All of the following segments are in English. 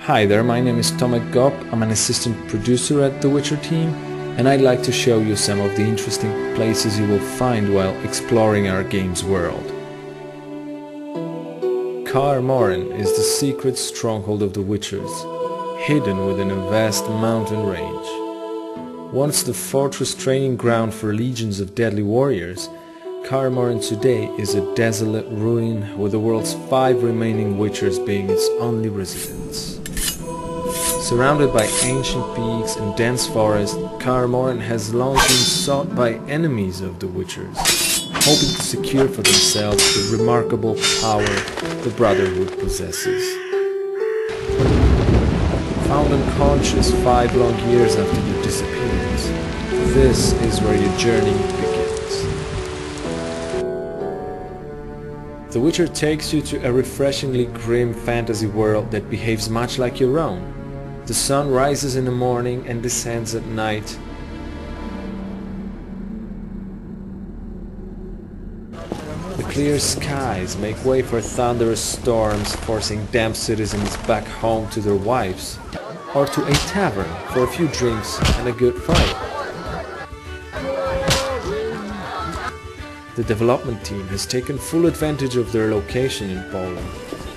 Hi there, my name is Tomek Gop. I'm an assistant producer at The Witcher team, and I'd like to show you some of the interesting places you will find while exploring our game's world. Kaer Morhen is the secret stronghold of the Witchers, hidden within a vast mountain range. Once the fortress training ground for legions of deadly warriors, Kaer Morhen today is a desolate ruin with the world's 5 remaining Witchers being its only residents. Surrounded by ancient peaks and dense forest, Kaer Morhen has long been sought by enemies of the Witchers, hoping to secure for themselves the remarkable power the Brotherhood possesses. Found unconscious 5 long years after your disappearance, this is where your journey begins. The Witcher takes you to a refreshingly grim fantasy world that behaves much like your own. The sun rises in the morning and descends at night. The clear skies make way for thunderous storms, forcing damp citizens back home to their wives, or to a tavern for a few drinks and a good fight. The development team has taken full advantage of their location in Poland,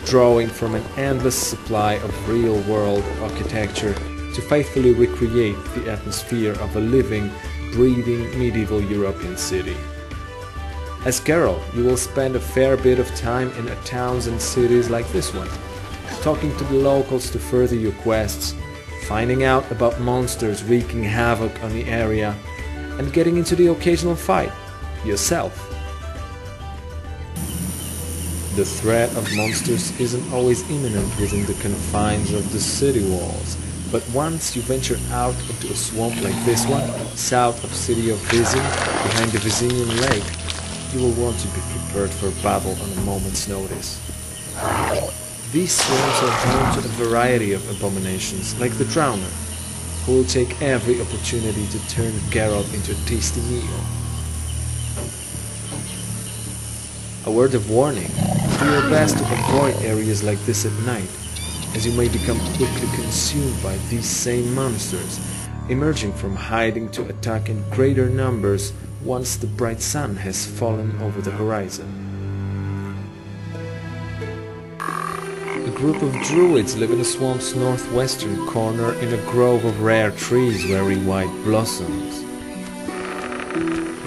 drawing from an endless supply of real-world architecture to faithfully recreate the atmosphere of a living, breathing medieval European city. As Geralt, you will spend a fair bit of time in towns and cities like this one, talking to the locals to further your quests, finding out about monsters wreaking havoc on the area, and getting into the occasional fight yourself. The threat of monsters isn't always imminent within the confines of the city walls, but once you venture out into a swamp like this one, south of city of Vizin, behind the Vizinian lake, you will want to be prepared for battle on a moment's notice. These swamps are home to a variety of abominations, like the Drowner, who will take every opportunity to turn Geralt into a tasty meal. A word of warning: do your best to avoid areas like this at night, as you may become quickly consumed by these same monsters, emerging from hiding to attack in greater numbers once the bright sun has fallen over the horizon. A group of druids live in a swamp's northwestern corner in a grove of rare trees wearing white blossoms.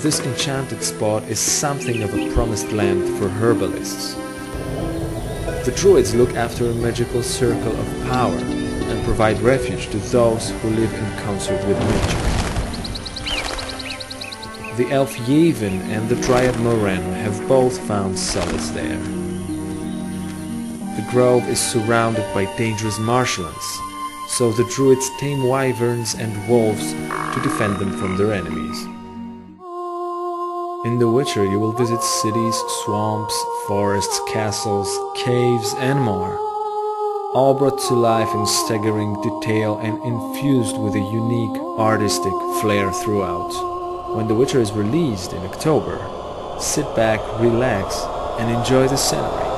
This enchanted spot is something of a promised land for herbalists. The druids look after a magical circle of power and provide refuge to those who live in concert with nature. The elf Yevon and the dryad Moiraine have both found solace there. The grove is surrounded by dangerous marshlands, so the druids tame wyverns and wolves to defend them from their enemies. In The Witcher you will visit cities, swamps, forests, castles, caves and more, all brought to life in staggering detail and infused with a unique artistic flair throughout. When The Witcher is released in October, sit back, relax and enjoy the scenery.